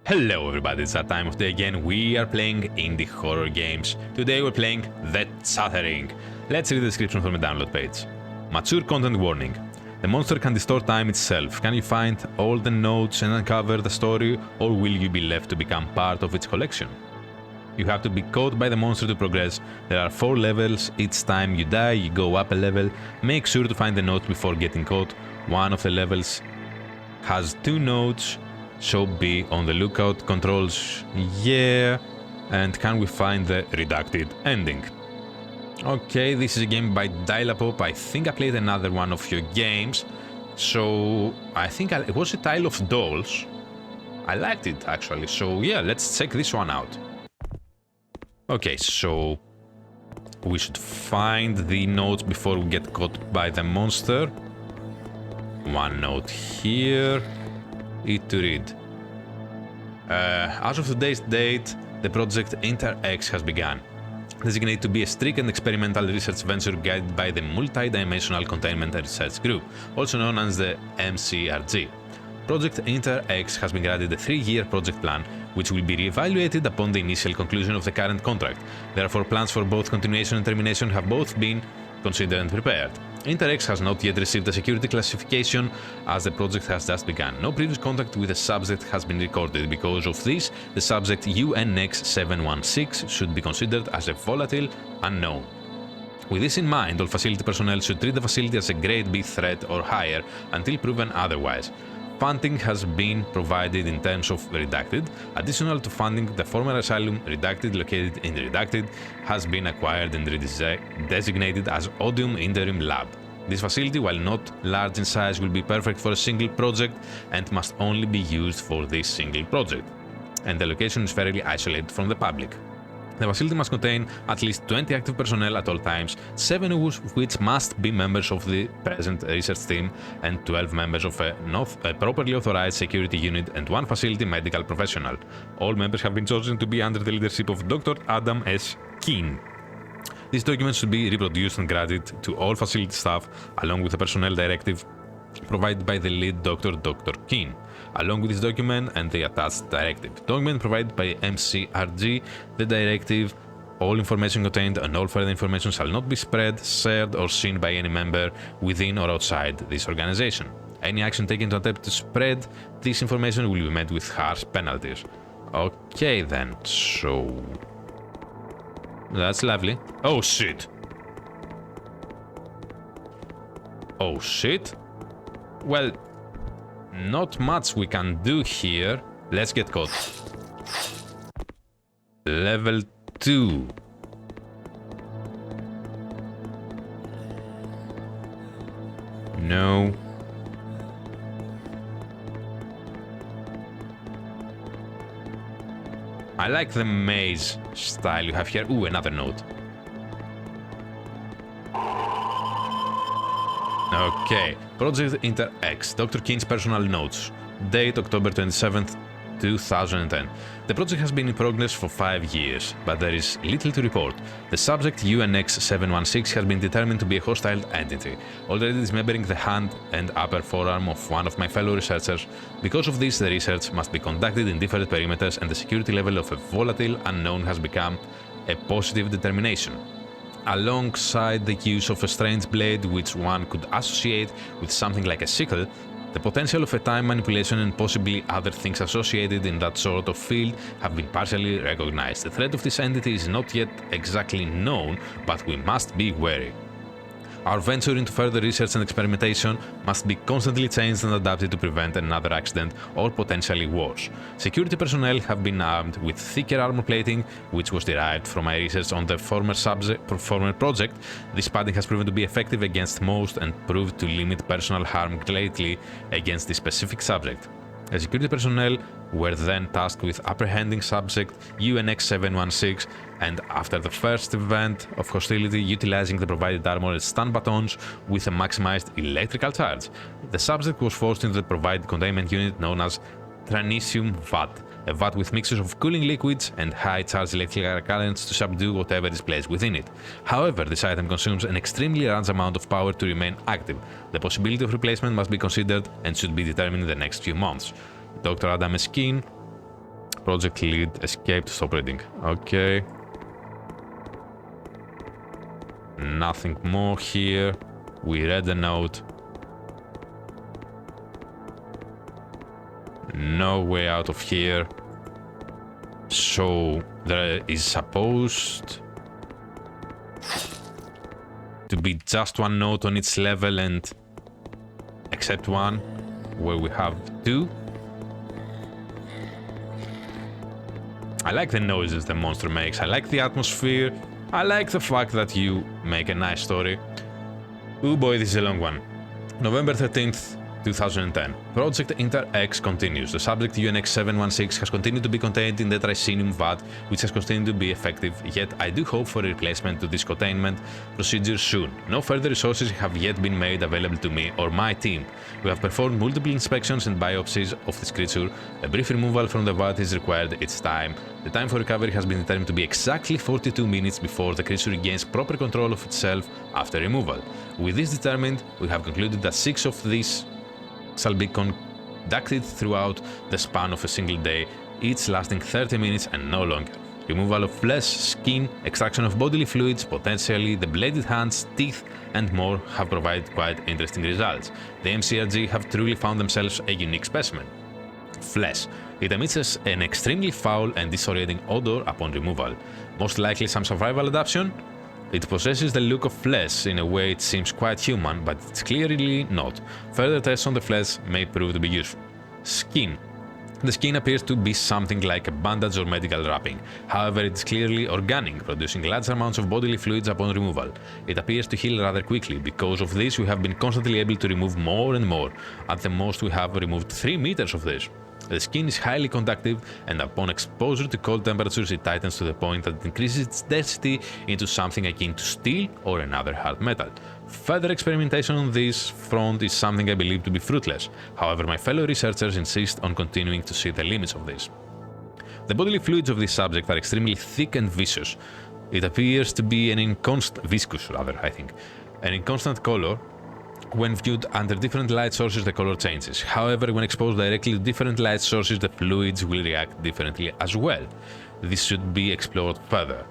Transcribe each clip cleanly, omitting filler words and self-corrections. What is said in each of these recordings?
Hello everybody, it's that time of day again. We are playing indie horror games. Today we're playing The Chattering. Let's read the description from the download page. Mature content warning. The monster can distort time itself. Can you find all the notes and uncover the story, or will you be left to become part of its collection? You have to be caught by the monster to progress. There are 4 levels. Each time you die, you go up a level. Make sure to find the notes before getting caught. One of the levels has 2 notes. So be on the lookout. Controls, yeah. And can we find the redacted ending? Okay, this is a game by Dylapop. I think I played another one of your games. So I think it was a Tale of Dolls. I liked it actually. So yeah, let's check this one out. Okay, so we should find the notes before we get caught by the monster. One note here. It to read. As of today's date, the project Inter-X has begun. Designated to be a strict and experimental research venture guided by the Multi-Dimensional Containment Research Group, also known as the MCRG. Project Inter-X has been granted a 3-year project plan, which will be re-evaluated upon the initial conclusion of the current contract. Therefore, plans for both continuation and termination have both been considered and prepared. Inter-X has not yet received a security classification as the project has just begun. No previous contact with the subject has been recorded. Because of this, the subject UNX716 should be considered as a volatile unknown. With this in mind, all facility personnel should treat the facility as a grade B threat or higher until proven otherwise. Funding has been provided in terms of Redacted. Additional to funding, the former asylum Redacted, located in Redacted, has been acquired and designated as Odium Interim Lab. This facility, while not large in size, will be perfect for a single project and must only be used for this single project. And the location is fairly isolated from the public. The facility must contain at least 20 active personnel at all times, 7 of which must be members of the present research team, and 12 members of a properly authorized security unit, and 1 facility medical professional. All members have been chosen to be under the leadership of Dr. Adam S. Keane. These documents should be reproduced and granted to all facility staff, along with the personnel directive provided by the lead doctor, Dr. Keane, along with this document and the attached directive. Document provided by MCRG, the directive, all information contained and all further information shall not be spread, shared or seen by any member within or outside this organization. Any action taken to attempt to spread this information will be met with harsh penalties. Okay then, so... that's lovely. Oh shit! Oh shit? Well, not much we can do here. Let's get caught. Level 2. No. I like the maze style you have here. Ooh, another note. Okay, Project Inter-X, Dr. Keane's personal notes. Date October 27th, 2010. The project has been in progress for 5 years, but there is little to report. The subject UNX716 has been determined to be a hostile entity, already dismembering the hand and upper forearm of one of my fellow researchers. Because of this, the research must be conducted in different perimeters, and the security level of a volatile unknown has become a positive determination. Alongside the use of a strange blade which one could associate with something like a sickle, the potential of a time manipulation and possibly other things associated in that sort of field have been partially recognized. The threat of this entity is not yet exactly known, but we must be wary. Our venture into further research and experimentation must be constantly changed and adapted to prevent another accident or potentially worse. Security personnel have been armed with thicker armor plating, which was derived from my research on the former project. This padding has proven to be effective against most and proved to limit personal harm greatly against the specific subject. The security personnel were then tasked with apprehending subject UNX716, and after the first event of hostility, utilizing the provided armor and stun batons with a maximized electrical charge. The subject was forced into the provided containment unit known as Tranisium vat, a vat with mixtures of cooling liquids and high-charge electrical currents to subdue whatever is placed within it. However, this item consumes an extremely large amount of power to remain active. The possibility of replacement must be considered and should be determined in the next few months. Dr. Adam S. Keane, Project lead escaped. Stop reading. Okay. Nothing more here. We read the note. No way out of here. So there is supposed to be just one note on each level, and except one where we have two. I like the noises the monster makes. I like the atmosphere. I like the fact that you make a nice story. Oh boy, this is a long one. November 13th, 2010. Project Inter-X continues. The subject UNX716 has continued to be contained in the tricinium vat, which has continued to be effective, yet I do hope for a replacement to this containment procedure soon. No further resources have yet been made available to me or my team. We have performed multiple inspections and biopsies of this creature. A brief removal from the vat is required each time. The time for recovery has been determined to be exactly 42 minutes before the creature regains proper control of itself after removal. With this determined, we have concluded that 6 of these shall be conducted throughout the span of a single day, each lasting 30 minutes and no longer. Removal of flesh, skin, extraction of bodily fluids, potentially the bladed hands, teeth, and more have provided quite interesting results. The MCRG have truly found themselves a unique specimen. Flesh. It emits an extremely foul and disorienting odor upon removal. Most likely some survival adaptation? It possesses the look of flesh in a way it seems quite human, but it's clearly not. Further tests on the flesh may prove to be useful. Skin. The skin appears to be something like a bandage or medical wrapping. However, it is clearly organic, producing large amounts of bodily fluids upon removal. It appears to heal rather quickly. Because of this, we have been constantly able to remove more and more. At the most, we have removed 3 meters of this. The skin is highly conductive, and upon exposure to cold temperatures it tightens to the point that it increases its density into something akin to steel or another hard metal. Further experimentation on this front is something I believe to be fruitless. However, my fellow researchers insist on continuing to see the limits of this. The bodily fluids of this subject are extremely thick and viscous. It appears to be an viscous, an inconstant color. When viewed under different light sources, the color changes. However, when exposed directly to different light sources, the fluids will react differently as well. This should be explored further.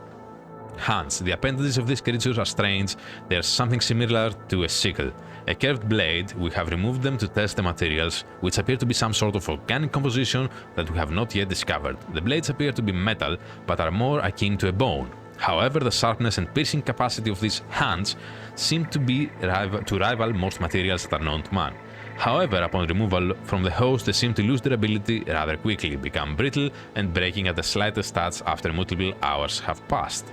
Hands. The appendages of these creatures are strange. They are something similar to a sickle. A curved blade, we have removed them to test the materials, which appear to be some sort of organic composition that we have not yet discovered. The blades appear to be metal, but are more akin to a bone. However, the sharpness and piercing capacity of these hands seem to rival most materials that are known to man. However, upon removal from the host, they seem to lose their ability rather quickly, become brittle and breaking at the slightest touch after multiple hours have passed.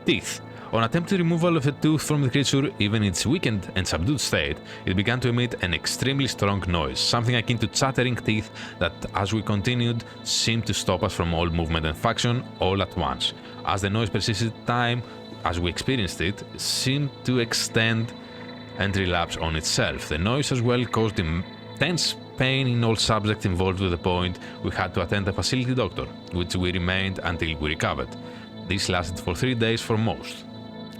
Teeth. On attempted removal of a tooth from the creature, even in its weakened and subdued state, it began to emit an extremely strong noise, something akin to chattering teeth that, as we continued, seemed to stop us from all movement and function all at once. As the noise persisted, time, as we experienced it, seemed to extend and relapse on itself. The noise as well caused intense pain in all subjects involved, to the point we had to attend a facility doctor, which we remained until we recovered. This lasted for 3 days for most.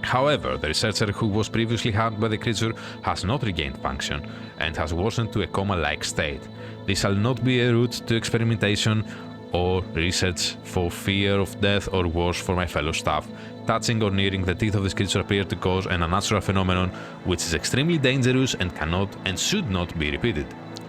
However, the researcher who was previously harmed by the creature has not regained function and has worsened to a coma-like state. This shall not be a route to experimentation or research for fear of death or worse for my fellow staff. Touching or nearing the teeth of this creature appear to cause an unnatural phenomenon which is extremely dangerous and cannot and should not be repeated.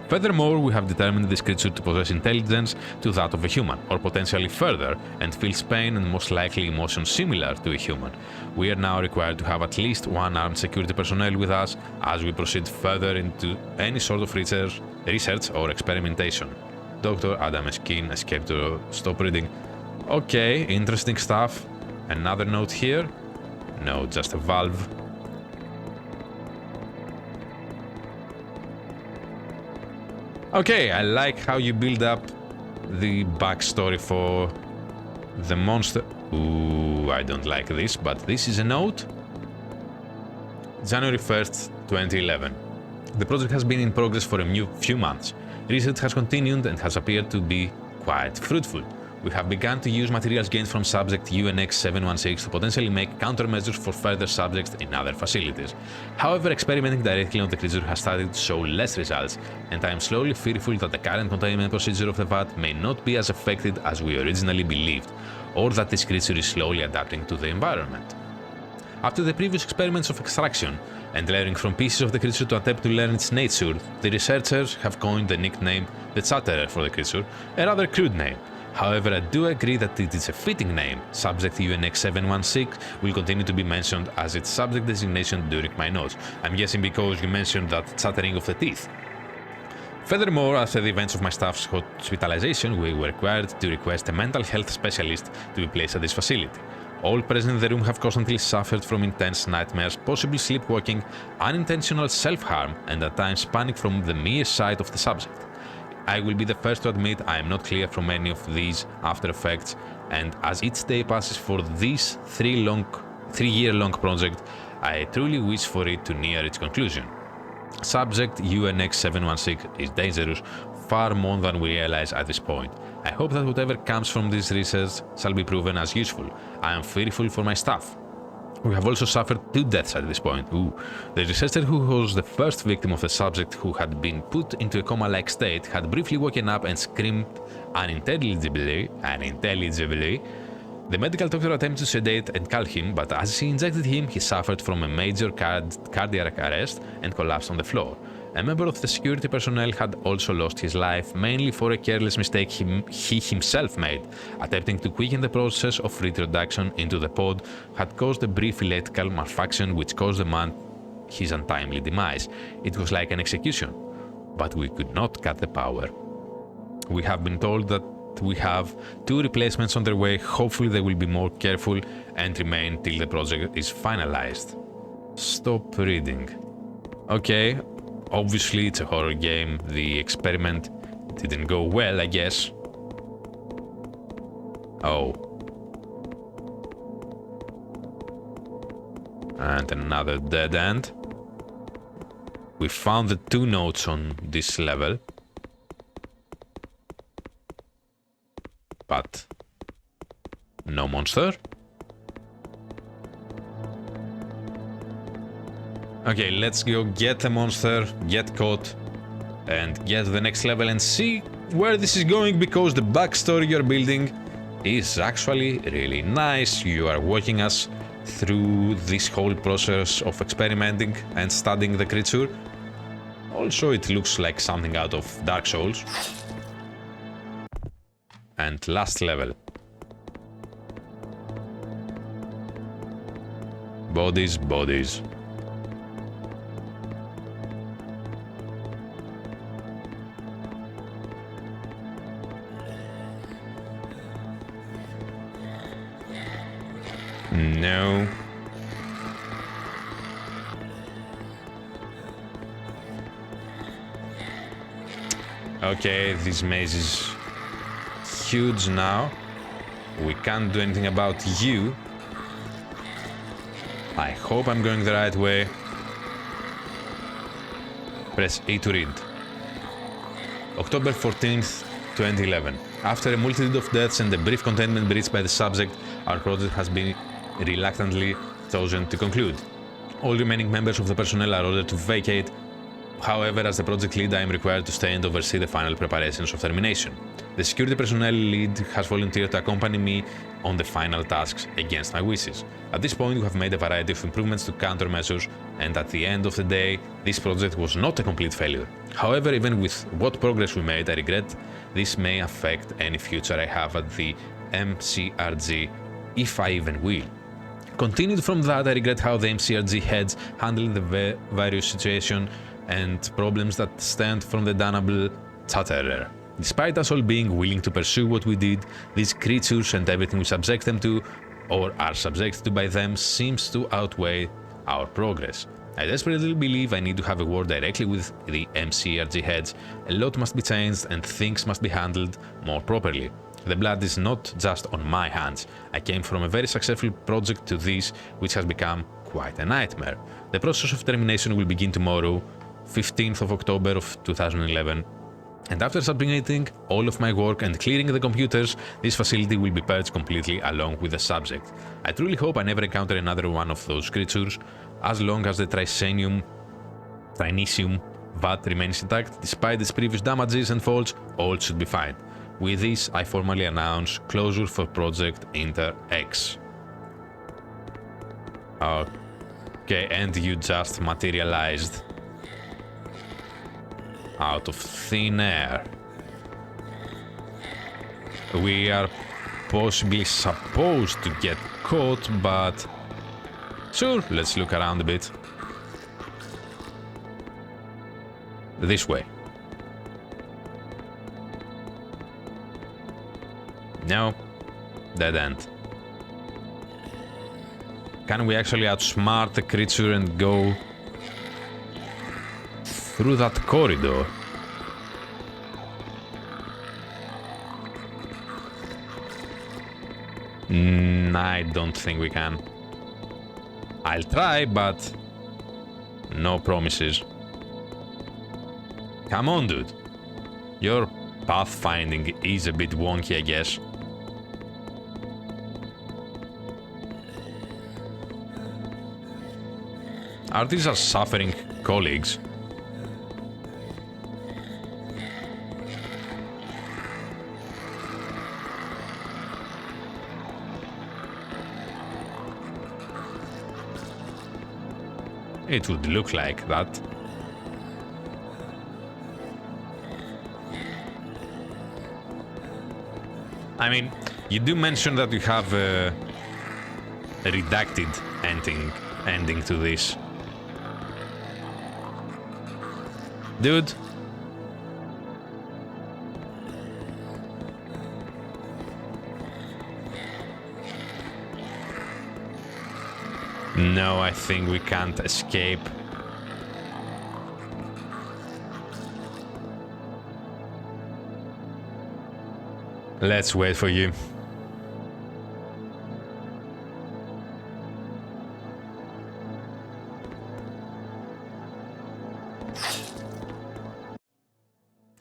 Furthermore, we have determined this creature to possess intelligence to that of a human, or potentially further, and feels pain and most likely emotions similar to a human. We are now required to have at least one armed security personnel with us as we proceed further into any sort of research or experimentation. Dr. Adam Eskin escaped to stop reading. Okay, interesting stuff. Another note here. No, just a valve. Okay, I like how you build up the backstory for the monster. Ooh, I don't like this, but this is a note. January 1st, 2011. The project has been in progress for a few months. Research has continued and has appeared to be quite fruitful. We have begun to use materials gained from subject UNX716 to potentially make countermeasures for further subjects in other facilities. However, experimenting directly on the creature has started to show less results, and I am slowly fearful that the current containment procedure of the VAT may not be as effective as we originally believed, or that this creature is slowly adapting to the environment. After the previous experiments of extraction and layering from pieces of the creature to attempt to learn its nature, the researchers have coined the nickname the Chatterer for the creature, a rather crude name. However, I do agree that it is a fitting name. Subject UNX716 will continue to be mentioned as its subject designation during my notes. I'm guessing because you mentioned that chattering of the teeth. Furthermore, after the events of my staff's hospitalization, we were required to request a mental health specialist to be placed at this facility. All present in the room have constantly suffered from intense nightmares, possible sleepwalking, unintentional self-harm, and at times panic from the mere sight of the subject. I will be the first to admit I am not clear from any of these after effects, and as each day passes for this 3-year-long project, I truly wish for it to near its conclusion. Subject UNX716 is dangerous, far more than we realize at this point. I hope that whatever comes from this research shall be proven as useful. I am fearful for my staff. We have also suffered 2 deaths at this point. The researcher who was the first victim of the subject who had been put into a coma-like state had briefly woken up and screamed unintelligibly. The medical doctor attempted to sedate and calm him, but as he injected him, he suffered from a major cardiac arrest and collapsed on the floor. A member of the security personnel had also lost his life, mainly for a careless mistake he himself made. Attempting to quicken the process of reintroduction into the pod had caused a brief electrical malfunction which caused the man his untimely demise. It was like an execution, but we could not cut the power. We have been told that we have 2 replacements on their way. Hopefully they will be more careful and remain till the project is finalized. Stop reading. Okay. Obviously, it's a horror game. The experiment didn't go well, I guess. Oh. And another dead end. We found the 2 notes on this level. But no monster. Okay, let's go get the monster, get caught, and get to the next level and see where this is going, because the backstory you're building is actually really nice. You are walking us through this whole process of experimenting and studying the creature. Also, it looks like something out of Dark Souls. And last level. Bodies, bodies. No. Okay, this maze is huge now. We can't do anything about you. I hope I'm going the right way. Press E to read. October 14th, 2011. After a multitude of deaths and a brief containment breach by the subject, our project has been reluctantly chosen to conclude. All remaining members of the personnel are ordered to vacate. However, as the project lead, I am required to stay and oversee the final preparations of termination. The security personnel lead has volunteered to accompany me on the final tasks against my wishes. At this point, we have made a variety of improvements to countermeasures, and at the end of the day, this project was not a complete failure. However, even with what progress we made, I regret this may affect any future I have at the MCRG, if I even will. Continued from that, I regret how the MCRG heads handled the various situations and problems that stemmed from the damnable Chatterer. Despite us all being willing to pursue what we did, these creatures and everything we subject them to, or are subjected to by them, seems to outweigh our progress. I desperately believe I need to have a word directly with the MCRG heads. A lot must be changed and things must be handled more properly. The blood is not just on my hands. I came from a very successful project to this, which has become quite a nightmare. The process of termination will begin tomorrow, 15th of October of 2011. And after submitting all of my work and clearing the computers, this facility will be purged completely along with the subject. I truly hope I never encounter another one of those creatures. As long as the Trinicium VAT remains intact, despite its previous damages and faults, all should be fine. With this, I formally announce closure for Project Inter X. Okay, and you just materialized out of thin air. We are possibly supposed to get caught, but sure, let's look around a bit. This way. No, dead end. Can we actually outsmart the creature and go through that corridor? I don't think we can. I'll try, but no promises. Come on, dude. Your pathfinding is a bit wonky, I guess. Are these our suffering colleagues? It would look like that. I mean, you do mention that you have a redacted ending to this. Dude. No, I think we can't escape. Let's wait for you.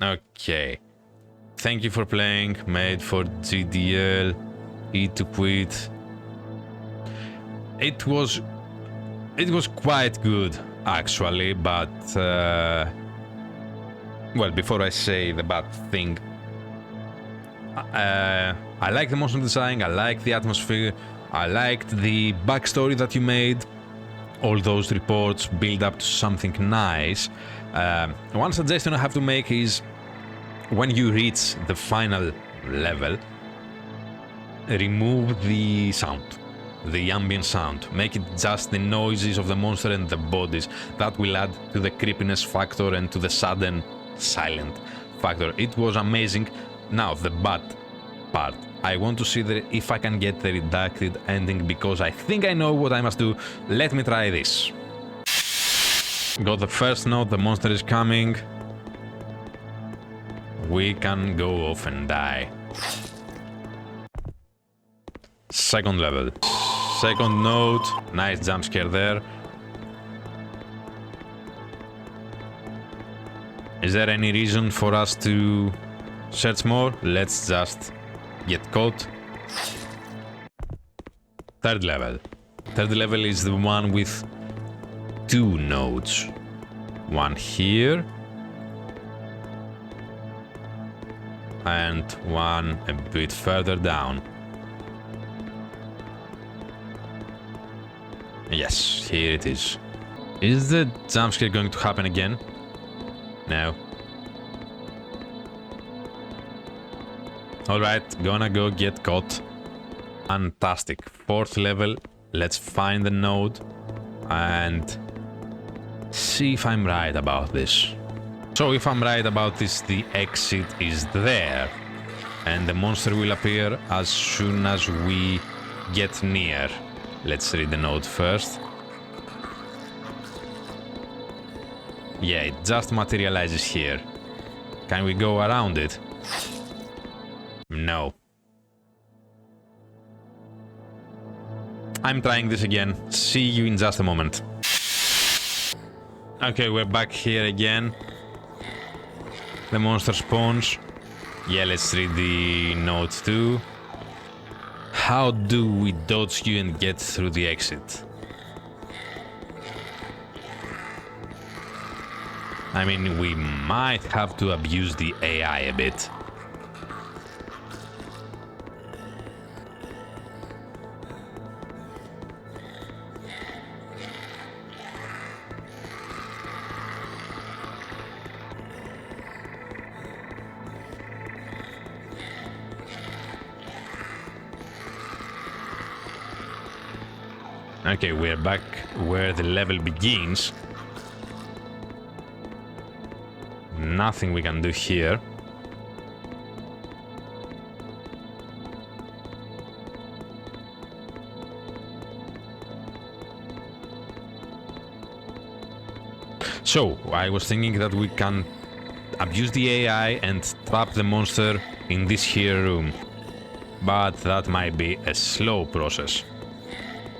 Okay. Thank you for playing. Made for GDL. E to quit. It was quite good, actually, but well, before I say the bad thing, I like the motion design, I like the atmosphere, I liked the backstory that you made. All those reports build up to something nice. One suggestion I have to make is when you reach the final level, remove the sound. The ambient sound. Make it just the noises of the monster and the bodies. That will add to the creepiness factor and to the sudden silent factor. It was amazing. Now, the bad part. I want to see if I can get the redacted ending because I think I know what I must do. Let me try this. Got the first note, the monster is coming. We can go off and die. Second level. Second note, nice jump scare there. Is there any reason for us to search more? Let's just get caught. Third level. Third level is the one with two nodes. One here. And one a bit further down. Yes, here it is. Is the jump scare going to happen again? No. Alright, gonna go get caught. Fantastic. Fourth level. Let's find the node and see if I'm right about this. So if I'm right about this, the exit is there. And the monster will appear as soon as we get near. Let's read the note first. Yeah, it just materializes here. Can we go around it? No. I'm trying this again. See you in just a moment. Okay, we're back here again. the monster spawns. Yeah, let's read the notes too. How do we dodge you and get through the exit? I mean, we might have to abuse the AI a bit. Okay, we're back where the level begins. Nothing we can do here. So, I was thinking that we can abuse the AI and trap the monster in this here room. But that might be a slow process,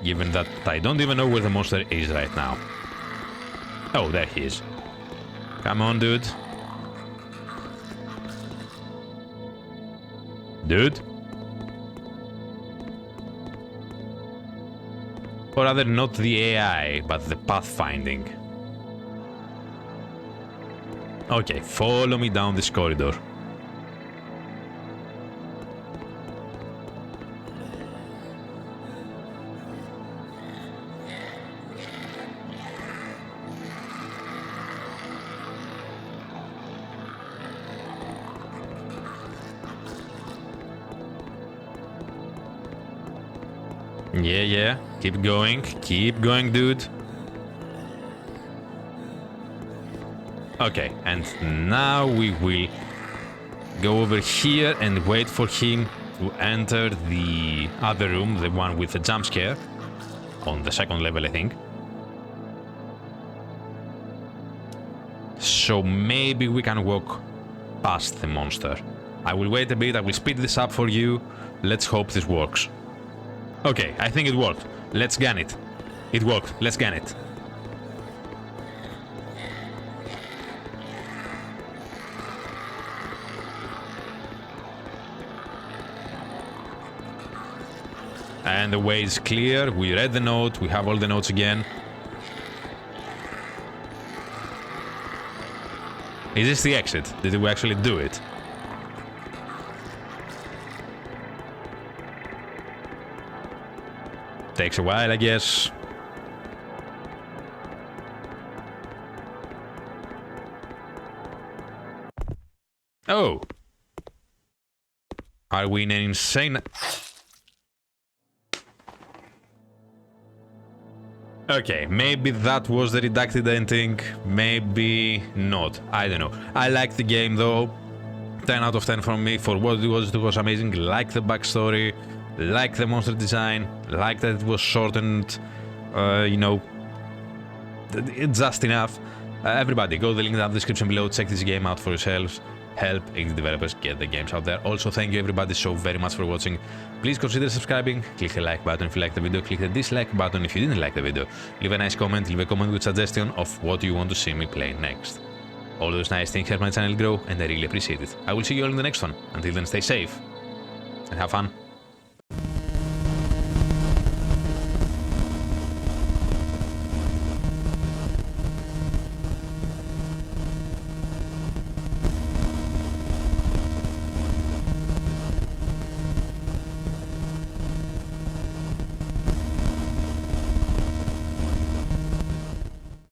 given that I don't even know where the monster is right now. Oh, there he is. Come on, dude. Dude? Or rather, not the AI, but the pathfinding. Okay, follow me down this corridor. Yeah, keep going, dude. Okay, and now we will go over here and wait for him to enter the other room, the one with the jump scare, on the second level, I think. So maybe we can walk past the monster. I will wait a bit, I will speed this up for you. Let's hope this works. Okay, I think it worked. Let's gun it. It worked. Let's gun it. And the way is clear. We read the note. We have all the notes again. Is this the exit? Did we actually do it? Takes a while, I guess. Oh! Are we in an insane... Okay, maybe that was the redacted ending, maybe not. I don't know. I like the game though. 10 out of 10 from me for what it was amazing. Like the backstory, like the monster design, like that it was shortened, you know, it's just enough. Everybody, go to the link in the description below, check this game out for yourselves. Help indie developers get the games out there. Also, thank you everybody so very much for watching. Please consider subscribing, click the like button if you liked the video, click the dislike button if you didn't like the video. Leave a nice comment, leave a comment with suggestion of what you want to see me play next. All those nice things help my channel grow and I really appreciate it. I will see you all in the next one. Until then, stay safe and have fun.